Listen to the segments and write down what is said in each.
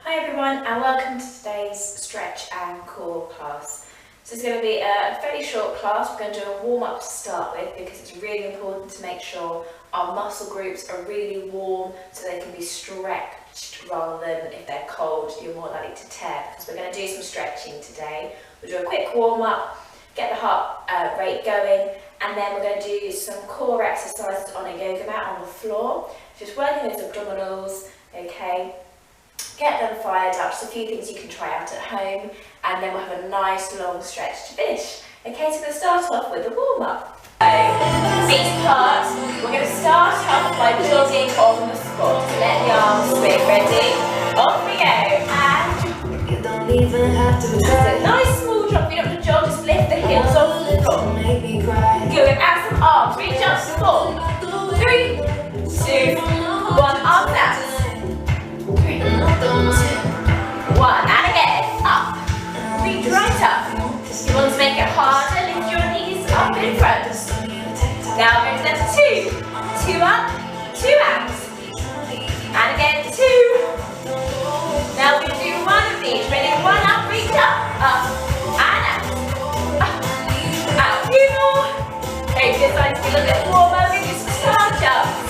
Hi everyone and welcome to today's stretch and core class. So it's going to be a fairly short class. We're going to do a warm-up to start with because it's really important to make sure our muscle groups are really warm so they can be stretched rather than if they're cold you're more likely to tear, because we're going to do some stretching today. We'll do a quick warm-up, get the heart rate going, and then we're going to do some core exercises on a yoga mat on the floor. Just working those abdominals, okay? Get them fired up, just a few things you can try out at home, and then we'll have a nice long stretch to finish. Okay, so we're going to start off with a warm-up. Each part, we're going to start off by jogging on the spot. So let the arms swing. Ready? Off we go. And you don't even have to try. Nice small drop. You don't have to jog, just lift the heels off the floor. Good. Add some arms. Reach up to 4, 3, 2, 1. Arms out. 3, 2, 1, and again, up, reach right up. You want to make it harder, lift your knees up in front. Now go to the 2, 2 up, 2 out, and again 2. Now we're going to do one of these, ready, 1 up, reach up, and out, a few more. Okay, this side's a little bit warmer, we do some star jumps.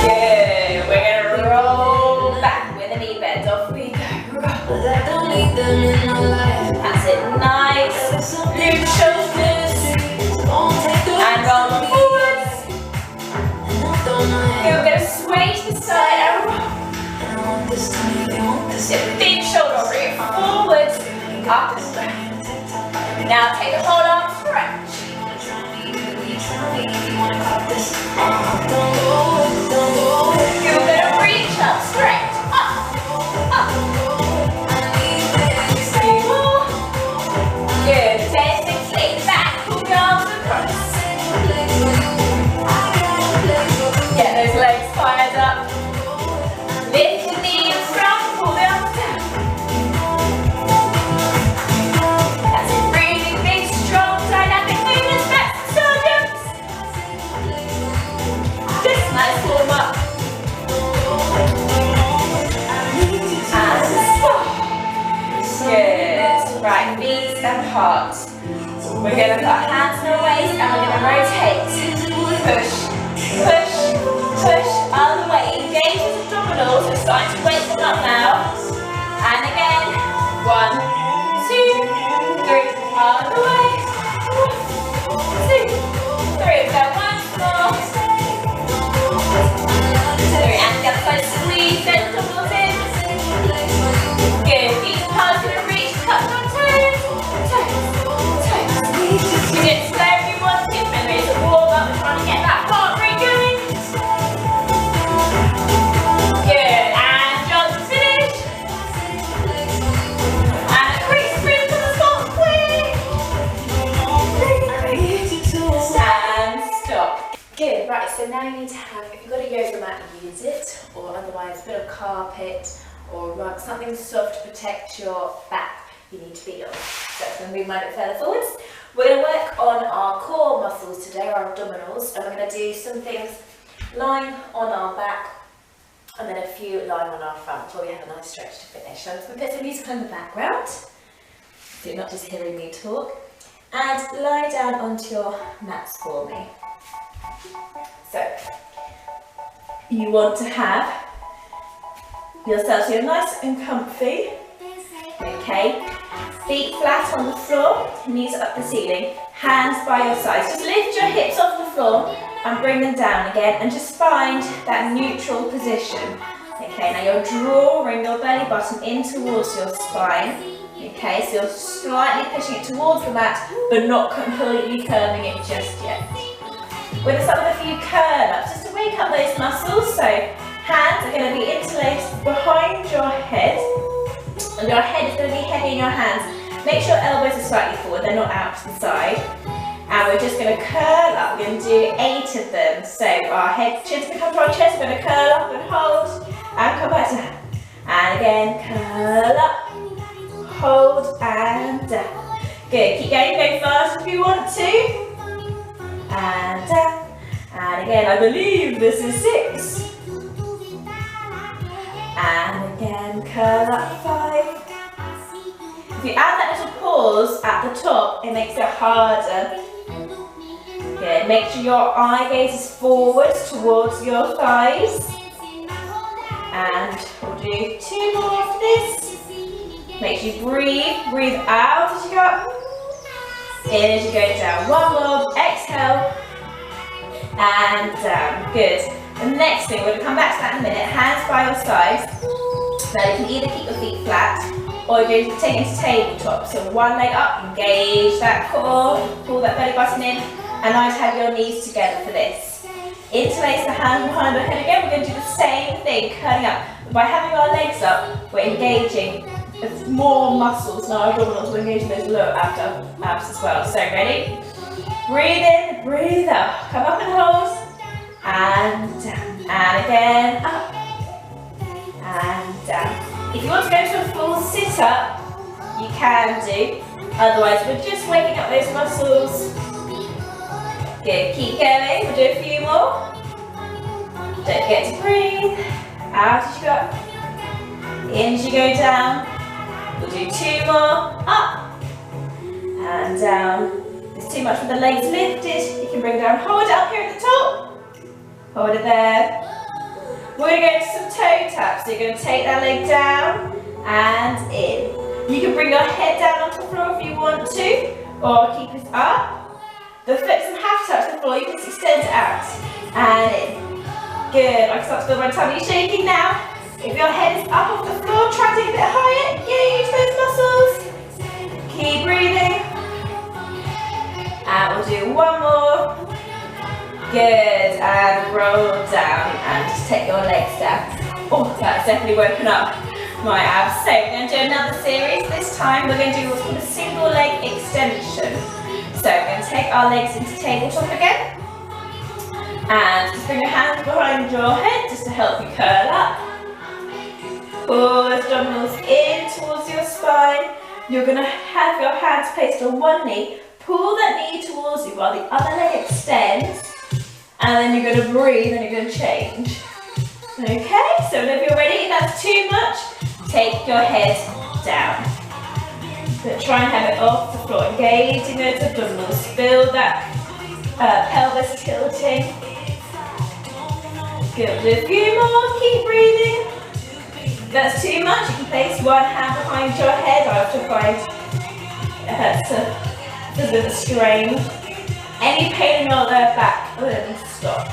Good. We're going to roll back with a knee bend. Off we go. That's it. Nice. Loop shoulders. And roll them forwards. Good. We're going to sway to the side and roll. Big shoulder root. Forwards. Up and down. Now take the whole arm stretch. You're going to reach up, stretch, up. 3 more. Good. 10, 6, 8, back, pull the arms across. Get those legs fired up. Lift the knee in front, pull the arms down. That's a really big, strong, dynamic movement. Back to star jumps. Just nice warm up. And stop. Good. Right, knees and heart. We're going to put hands in our waist and we're going to rotate. Push, push, push. Other way. Engage with abdominals. We're starting to wake them up now. And again. 1, 2, 3. Other way. 1, 2, 3. Go once more. 3. And the other side. Squeeze those abdominals in. Good. Each part's going to reach. Touch on toes. You do it slow if you want to. Remember, it's a warm up. We're trying to get that heart rate going. Good. And jog to finish. And a quick sprint to the spot. Quick. Stand. Stop. Good. Right. So now you need to have, if you've got a yoga mat, use it, or otherwise a bit of carpet or rug, something soft to protect your back. You need to be on. So I'm going to move my bit further forwards. We're going to work on our core muscles today, our abdominals, and we're going to do some things lying on our back and then a few lying on our front before we have a nice stretch to finish. So I'm just going to put some music on the background, so you're not just hearing me talk, and lie down onto your mats for me. So you want to have yourself so you're nice and comfy, okay? Feet flat on the floor, knees up the ceiling, hands by your sides. Just lift your hips off the floor and bring them down again and just find that neutral position. Okay, now you're drawing your belly button in towards your spine. Okay, so you're slightly pushing it towards the mat but not completely curving it just yet. We're going to start with a few curl-ups just to wake up those muscles. So hands are going to be interlaced behind your head. And your head is going to be heavy in your hands. Make sure your elbows are slightly forward, they're not out to the side. And we're just going to curl up. We're going to do 8 of them. So our head, chin's going to come to our chest. We're going to curl up and hold and come back down. And again, curl up, hold and down. Good, keep going, go fast if you want to. and down. And again, I believe this is 6. And again, curl up 5. If you add that little pause at the top, it makes it harder. Good, make sure your eye gaze is forwards towards your thighs. And we'll do 2 more after this. Make sure you breathe out as you go up. In as you go down. 1 more, exhale. And down, good. The next thing, we're going to come back to that in a minute, hands by your sides. Now you can either keep your feet flat or you're going to take it to tabletop. So one leg up, engage that core, pull that belly button in, and I have your knees together for this. Interlace the hands behind the head again, we're going to do the same thing, curling up. But by having our legs up, we're engaging more muscles. Now our abdominals, we're engaging those lower abs as well. So ready? Breathe in, breathe out. Come up and hold. And down. And again, up. And down. If you want to go to a full sit-up, you can do. Otherwise, we're just waking up those muscles. Good, keep going. We'll do a few more. Don't forget to breathe. Out as you go up. In as you go down. We'll do 2 more. Up. And down. If it's too much with the legs lifted, you can bring it down. Hold it up here at the top. Hold it there. We're going to go into some toe taps. So you're going to take that leg down and in. You can bring your head down onto the floor if you want to, or keep it up. The foot doesn't have to touch the floor, you can just extend it out and in. Good, I can start to feel my tummy shaking now. If your head is up off the floor, try to get a bit higher, engage those muscles. Keep breathing. And we'll do 1 more. Good, and roll down and just take your legs down. Oh, that's definitely woken up my abs. So we're going to do another series. This time we're going to do what's called a single leg extension. So we're going to take our legs into tabletop again. And just bring your hands behind your head just to help you curl up. Pull those abdominals in towards your spine. You're going to have your hands placed on one knee. Pull that knee towards you while the other leg extends. And then you're going to breathe and you're going to change. Okay, so whenever you're ready, if that's too much, take your head down. But try and have it off the floor. Engaging those abdominals. Feel that pelvis tilting. Good. Do a few more. Keep breathing. If that's too much, you can place one hand behind your head. I often find it hurts there's a bit of a strain. Any pain in your lower back, then stop.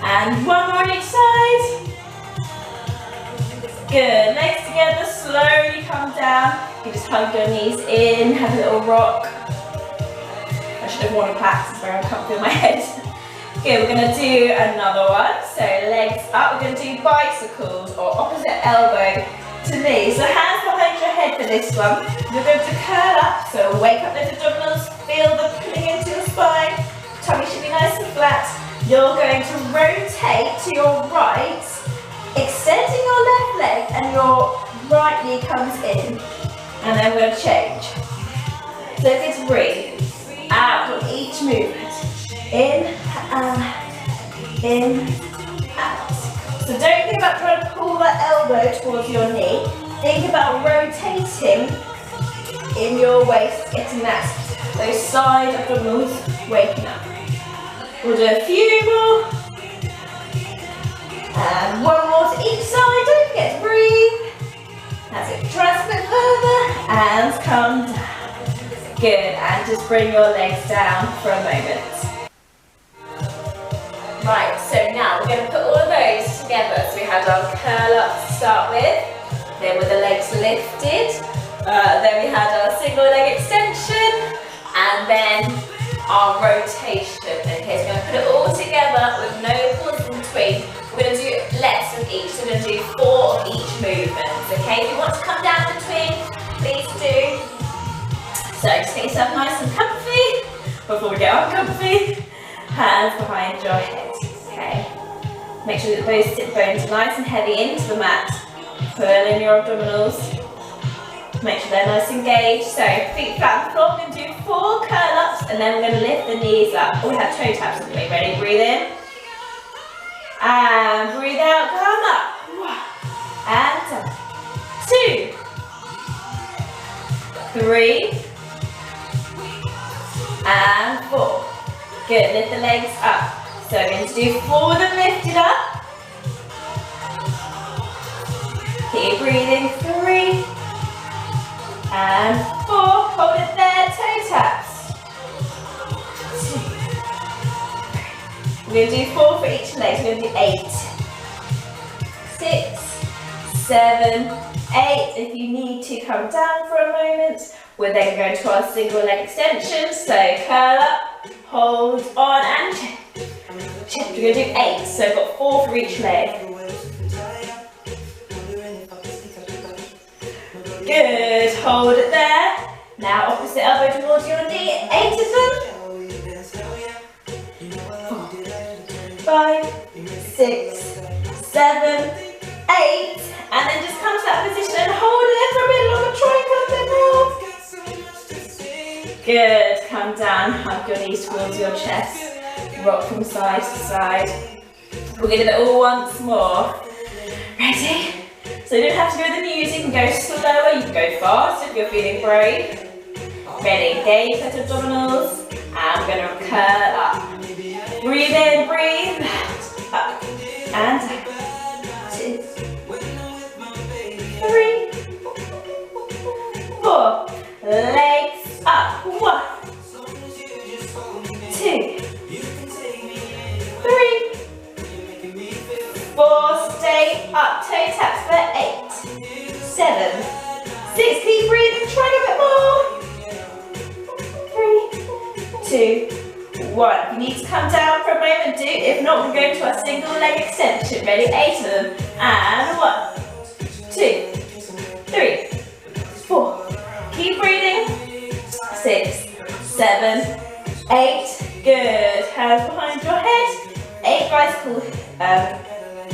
And 1 more on each side. Good, legs together, slowly come down. You just hug your knees in, have a little rock. I should have worn a pack, it's very uncomfortable in my head. Good, we're going to do another one. So legs up, we're going to do bicycles or opposite elbow to knee. So hands behind your head for this one. You're going to curl up, so wake up those abdominals, feel them pulling into your spine. Tummy should be nice and flat. You're going to rotate to your right, extending your left leg, and your right knee comes in. And then we're going to change. So just breathe out on each movement. In, out. So don't think about trying to pull that elbow towards your knee. Think about rotating in your waist, getting those side abdominals waking up. We'll do a few more. And 1 more to each side. Don't forget to breathe. That's it. Try a bit further and come down. Good. And just bring your legs down for a moment. Right, so now we're going to put all of those together. So we had our curl up to start with, then with the legs lifted, then we had our single leg extension, and then our rotation. Okay, so we're going to put it all together with no pause in between. We're going to do less of each, so we're going to do 4 of each movement. Okay, if you want to come down between, please do. So just get yourself nice and comfy before we get uncomfy. Hands behind your head, okay? Make sure that those sit bones are nice and heavy into the mat. Pull in your abdominals. Make sure they're nice and engaged. So feet flat on the floor. We're going to do 4 curl-ups and then we're going to lift the knees up. We have toe taps with me. Ready? Breathe in. And breathe out. Come up. And down. 2, 3, and 4. Good. Lift the legs up. So we're going to do forward and lifted up. Keep breathing. 3 and 4. Hold it there. Toe taps. 2. We're going to do 4 for each leg. So we're going to do 8, 6, 7, 8. If you need to come down for a moment, we're then going to our single leg extension. So curl up, hold on, and check. We're going to do 8. So I've got 4 for each leg. Good, hold it there. Now opposite elbow towards your knee, 8 of them. 5, 6, 7, 8. And then just come to that position and hold it there for a bit longer. Try and come a bit more. Good, come down, hug your knees towards your chest. Rock from side to side. We're going to do it all once more. Ready? So you don't have to go with the music, you can go slower, you can go fast if you're feeling brave. Ready, engage set abdominals, and we're going to curl up. Breathe in, breathe up, and down. 2, 3, 4, legs up. 1, 2, 3, 4, stay up, toe taps for 8, 7, 6, keep breathing, try a bit more. 3, 2, 1. If you need to come down for a moment, do. If not, we're going to our single leg extension. Ready? 8 of them. And 1, 2, 3, 4. Keep breathing. 6, 7, 8. Good. Hands behind your head. 8 bicycle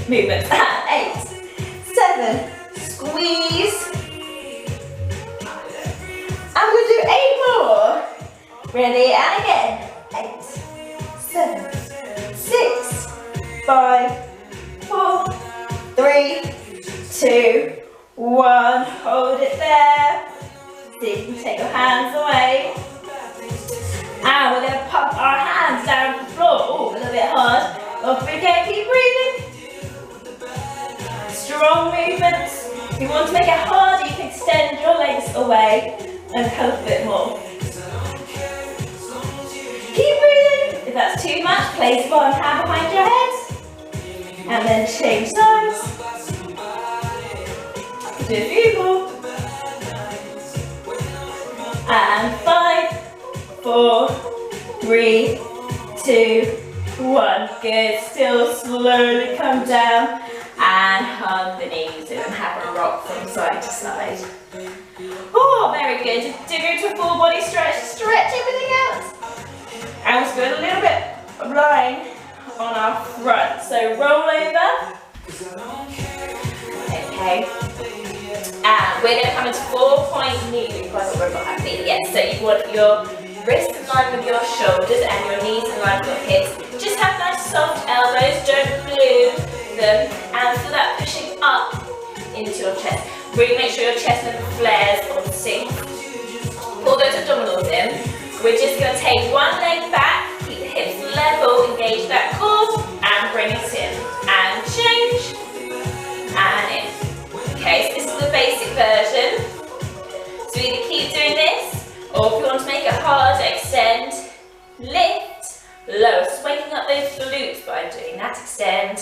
movements. 8, 7, squeeze. I'm going to do 8 more. Ready? And again. 8, 7, 6, 5, 4, 3, 2, 1. Hold it there. See if you can take your hands away. And we're going to pump our hands down to the floor. Oh, a little bit hard. Off we go. Keep breathing. Strong movements. If you want to make it harder, you can extend your legs away and help a bit more. Keep breathing. If that's too much, place one hand behind your head. And then change sides. Do a few more. And 5, 4, 3, 2, 1. Good. Still slowly come down and hug the knees and have a rock from side to side. Oh, very good. Do go to a full body stretch. Stretch everything out. And we'll do a little bit of lying on our front. So roll over. Okay. And we're going to come into 4-point knee. Yes. So you want your wrists in line with your shoulders and your knees in line with your hips. Just have nice soft elbows. Don't glue them. And feel that pushing up into your chest. Really make sure your chest never flares or sinks. Pull those abdominals in. We're just going to take one leg back, keep the hips level, engage that core, and bring it in. And change. And in. Okay, so this is the basic version. So either keep doing this, or if you want to make it harder, extend, lift, lower. So waking up those glutes by doing that. Extend,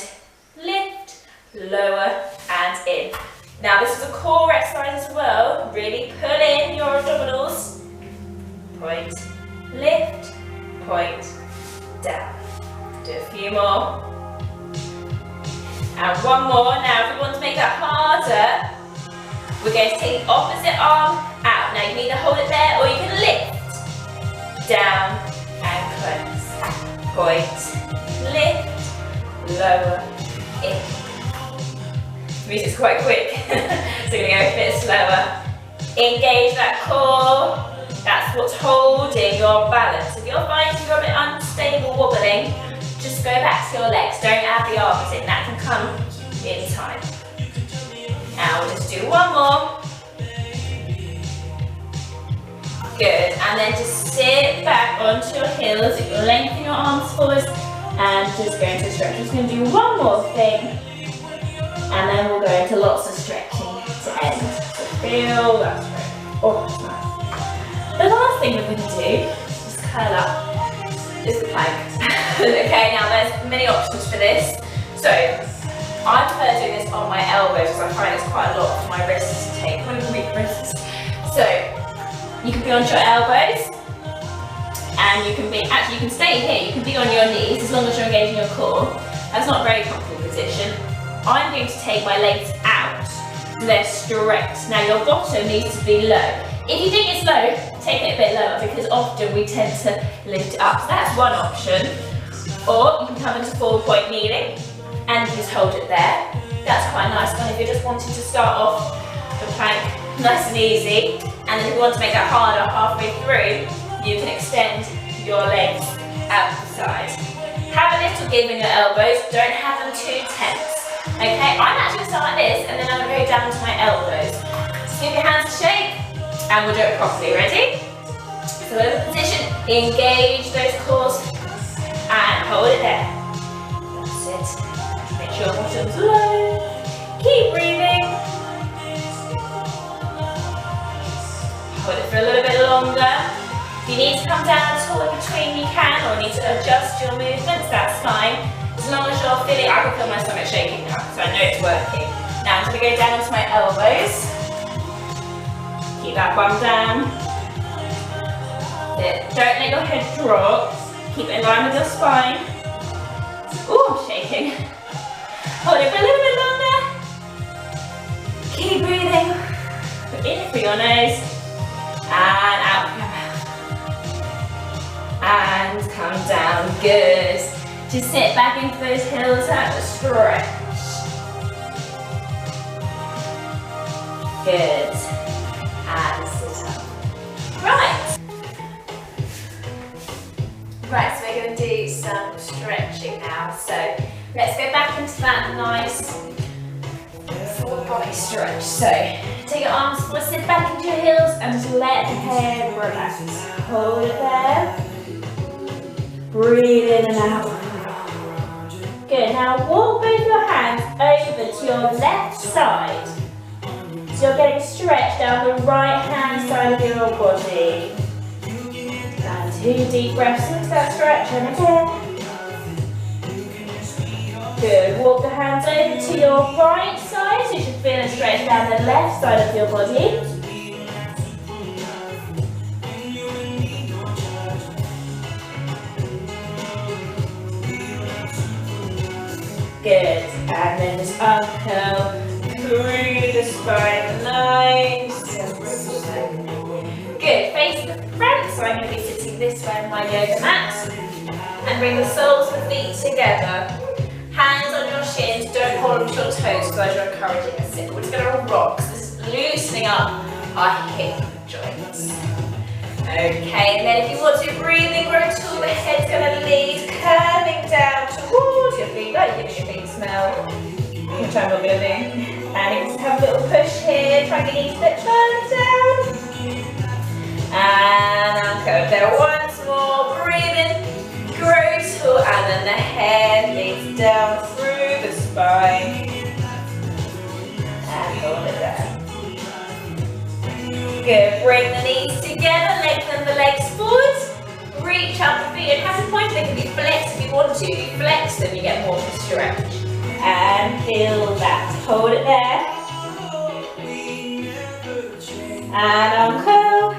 lift, lower, and in. Now this is a core exercise as well. Really pull in your abdominals. Point, lift, point, down. Do a few more. And one more. Now if we want to make that harder, we're going to take the opposite arm out. Now you can either hold it there or you can lift. Down and close. Point, lift, lower, in. The music's quite quick, so we're going to go a bit slower. Engage that core. That's what's holding your balance. If you're finding you're a bit unstable wobbling, just go back to your legs. Don't add the arms in. That can come in time. Now we'll just do one more. Good. And then just sit back onto your heels. Lengthen your arms forwards and just go into stretch. Just going to do one more thing. And then we'll go into lots of stretching to end. So feel that stretch. Oh, that's nice. The last thing we're going to do is curl up, is the plank. Okay, now there's many options for this. So I prefer doing this on my elbows because I find it's quite a lot for my wrists to take. One of the weak wrists. So you can be on your elbows, and you can be, actually you can stay here, you can be on your knees as long as you're engaging your core. That's not a very comfortable position. I'm going to take my legs out, so they're straight. Now your bottom needs to be low. If you think it's low, take it a bit lower because often we tend to lift it up. So that's one option. Or you can come into 4-point kneeling and just hold it there. That's quite a nice one if you're just wanting to start off the plank nice and easy. And then if you want to make that harder halfway through, you can extend your legs out the side. Have a little give in your elbows, don't have them too tense. Okay, I'm actually going to start like this and then I'm going to go down to my elbows. So give your hands a shake and we'll do it properly. Ready? So whatever position, engage those cores and hold it there. That's it. Make sure your bottom's low. Keep breathing. Hold it for a little bit longer. If you need to come down at all in between, you can, or need to adjust your movements, that's fine. As long as you're feeling, I can feel my stomach shaking now, so I know it's working. Now I'm going to go down onto my elbows. Keep that bum down. Don't let your head drop. Keep it in line with your spine. Ooh, I'm shaking. Hold it for a little bit longer. Keep breathing. In through your nose. And out through your mouth. And come down. Good. Just sit back into those heels and stretch. Good. And sit up. Right. Right, so we're going to do some stretching now. So let's go back into that nice full body stretch. So take your arms forward, sit back into your heels and just let the head relax. Hold it there. Breathe in and out. Good, now walk both your hands over to your left side. So you're getting stretched down the right hand side of your body. And 2 deep breaths into that stretch and again. Good, walk the hands over to your right side so you should feel a stretch down the left side of your body. Good, and then just uncurl through the spine, nice. Good, face the front, so I'm going to be sitting this way on my yoga mat. And bring the soles of the feet together. Hands on your shins, don't hold onto your toes because you're encouraging a sit. We're just going to rock, so this is loosening up our hip joints. Okay, and then if you want to breathe in, grow tall, the head's going to lead, curving down towards your feet, like giving your feet a smell. Which I'm not going to do. And you can have a little push here, try and get your foot down. And anchor there once more, breathe in, grow tall, and then the head leads down through the spine. And hold it there. Good, bring the knees together, lengthen the legs forward, reach up the feet, and have a point, they can be flexed if you want to. If you flex them, you get more of a stretch. And feel that, hold it there. And uncurl.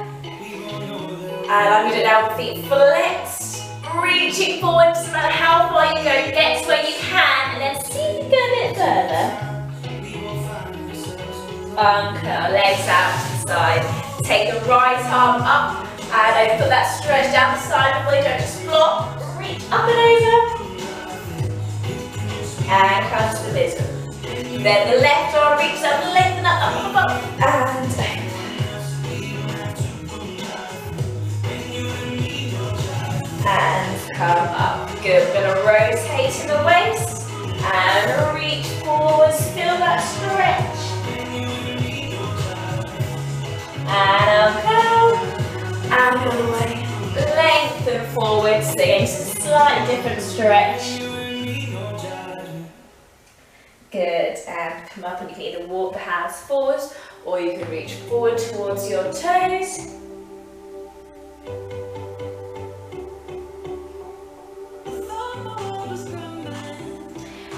And I'm going to now feet flexed, reaching forward, no matter how far you go, get to where you can, and then sink a bit further. Uncurl, legs out to the side. Take the right arm up, and over, put that stretch down the side of the body, don't just flop, reach up and over. And come to the middle. Then the left arm reaches up, lengthen up, and come up. Good, we're going to rotate in the waist and reach forwards, feel that stretch. And up, go, and the other way. Lengthen forwards, so again, just a slightly different stretch. Good, and come up and you can either walk the hands forwards or you can reach forward towards your toes.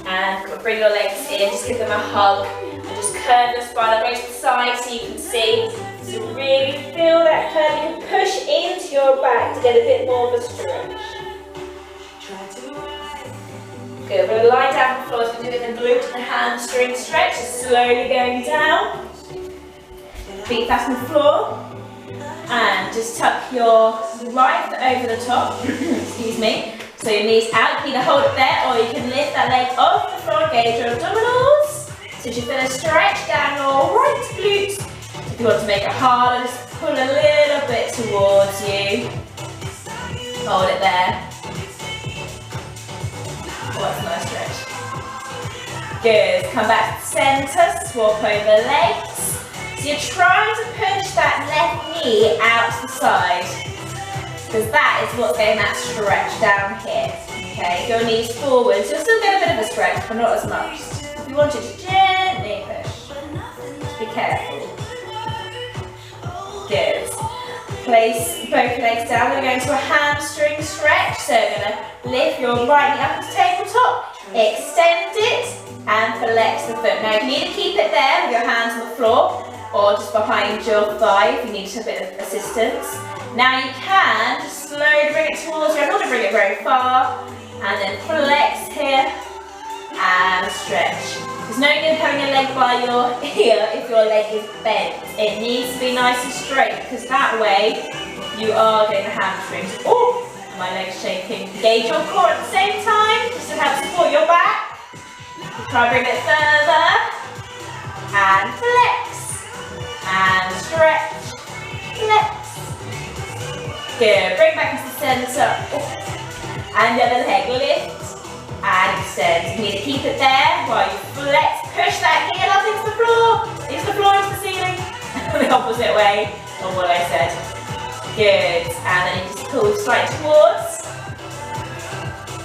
And bring your legs in, just give them a hug and just curve your spine up to the side so you can see. So really feel that curve. You can push into your back to get a bit more of a stretch. Good, we're going to lie down on the floor as we do the glute and hamstring stretch, just slowly going down. Feet fast on the floor. And just tuck your right foot over the top, excuse me. So your knees out, you can either hold it there or you can lift that leg off the floor, engage your abdominals. So you're going to stretch down your right glute. If you want to make it harder, just pull a little bit towards you. Hold it there. Oh, that's a nice stretch. Good, come back to the centre, swap over legs. So you're trying to push that left knee out to the side, because that is what's getting that stretch down here. Okay, your knees forwards, you'll still get a bit of a stretch, but not as much. If you want to gently push, just be careful. Good. Place both legs down. We're going to go into a hamstring stretch. So we're going to lift your right knee up to tabletop, extend it, and flex the foot. Now you need to keep it there with your hands on the floor or just behind your thigh if you need a bit of assistance. Now you can just slowly bring it towards you. I'm not going to bring it very far. And then flex here and stretch. There's no good having a leg by your ear if your leg is bent. It needs to be nice and straight because that way you are getting the hamstrings. Oh, my leg's shaking. Engage your core at the same time just to help support your back. Try to bring it further. And flex. And stretch. Flex. Good. Bring back into the centre. Oh. And the other leg. Lift. And extend. You need to keep it there while you flex. Push that heel up into the floor, into the ceiling. The opposite way of what I said. Good. And then you just pull slightly towards.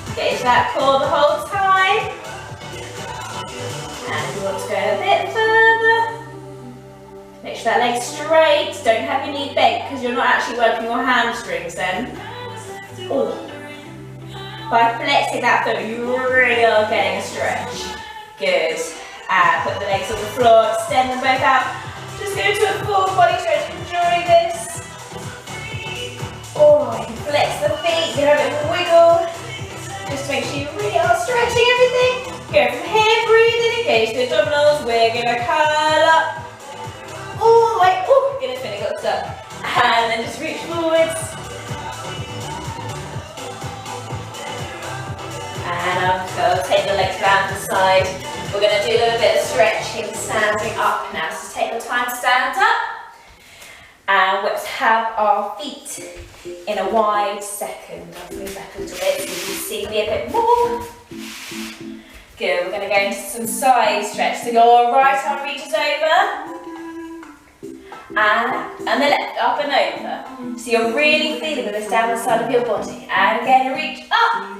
Engage that core the whole time. And you want to go a bit further. Make sure that leg's straight. Don't have your knee bent because you're not actually working your hamstrings then. Ooh. By flexing that foot, you really are getting a stretch. Good. And put the legs on the floor, extend them both out. Just go to a full body stretch. Enjoy this. Oh, you can flex the feet, get a bit of a wiggle. Just to make sure you really are stretching everything. Go from here, breathe in, engage the abdominals. We're going to curl up. All the way. Oh, goodness me, got stuck. And then just reach forwards. And up, go, take the legs down to the side. We're going to do a little bit of stretching, standing up now. So take your time to stand up. And let's have our feet in a wide second. I'll move back a little bit so you can see me a bit more. Good, we're going to go into some side stretch. So your right arm reaches over. And the left, up and over. So you're really feeling this down the side of your body. And again, reach up.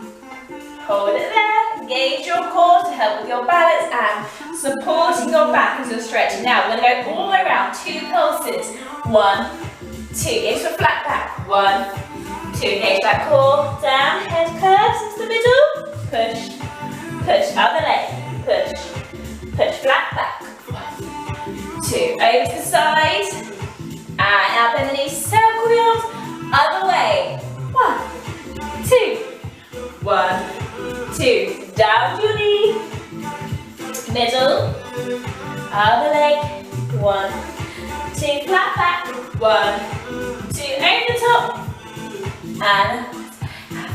Hold it there, engage your core to help with your balance and supporting your back as you're stretching. Now we're going to go all the way around, 2 pulses. 1, 2, engage your flat back. 1, 2, engage that core, down, head curves into the middle. Push, push, other leg, push, push, flat back. 1, 2, over to the side, and out bend the knees, circle the arms, other way. 1, 2, 1, 2, down to your knee, middle, other leg, 1, 2, flat back, 1, 2, over the top, and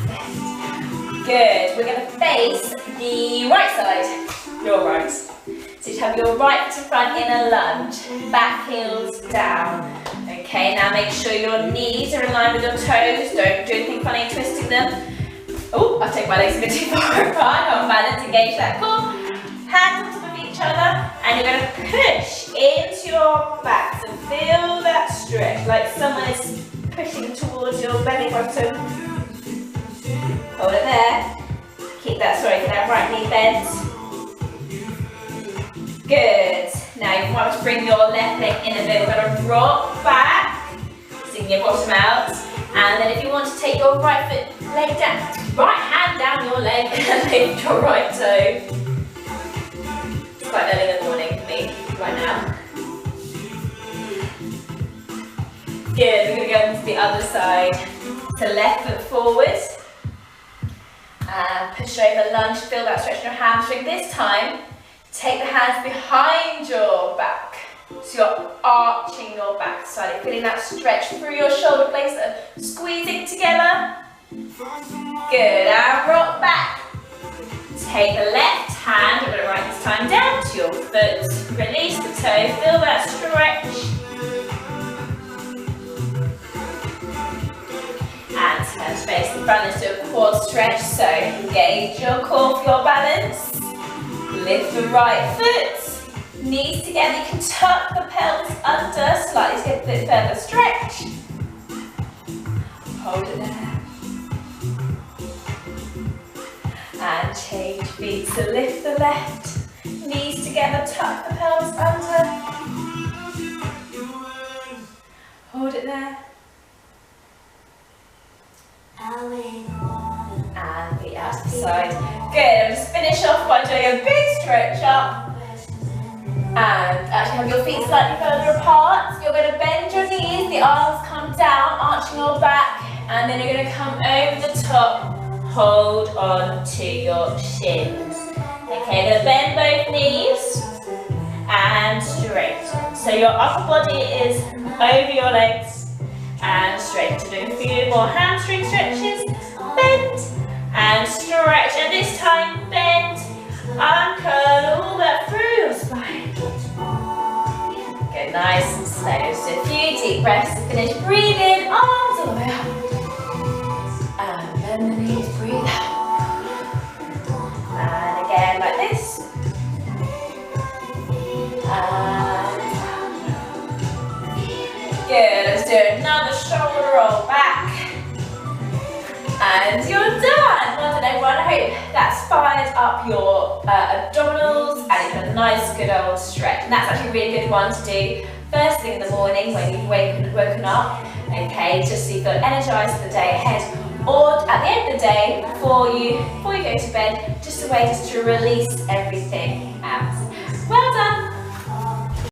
bend. Good, we're going to face the right side, your right. So you have your right foot in front in a lunge, back heels down. Okay, now make sure your knees are in line with your toes, don't do anything funny twisting them. Oh, I've taken my legs a bit too far apart, not balance, engage that core. Hands on top of each other, and you're going to push into your back. So feel that stretch, like someone is pushing towards your belly button. Hold it there. Keep that, keep that right knee bent. Good. Now you want to bring your left leg in a bit. We're going to rock back, sing your bottom out. And then if you want to take your right foot, leg down, right hand down your leg and lift your right toe. It's quite early in the morning for me right now. Good, we're going to go into the other side. So left foot forward. And push over, lunge, feel that stretch in your hamstring. This time, take the hands behind your back. So you're arching your back slightly, feeling that stretch through your shoulder blades that are squeezing together. Good, and rock back. Take the left hand, I'm going to write this time down to your foot. Release the toe, feel that stretch. And turn to face the front, let's do a quad stretch. So engage your core for your balance. Lift the right foot, knees together. You can tuck the pelvis under slightly to get a bit further stretch. Hold it there. And change feet. So lift the left, knees together, tuck the pelvis under. Hold it there. And the outer side. Good, and just finish off by doing a big stretch up. And actually have your feet slightly further apart. You're going to bend your knees, the arms come down, arching your back, and then you're going to come over the top, hold on to your shins. Okay, then bend both knees and straighten. So your upper body is over your legs. And straight. So doing a few more hamstring stretches. Bend and stretch. And this time bend and curl all that through your spine. Go nice and slow. So a few deep breaths to finish. Breathe in, arms all the way up. And bend the knees, breathe out. And again like this. Good, let's do another shoulder roll back. And you're done. Well done everyone, I hope that's fired up your abdominals and you've had a nice good old stretch. And that's actually a really good one to do first thing in the morning when you've woken up. Okay, just so you feel energized for the day ahead. Or at the end of the day, before you go to bed, just a way just to release everything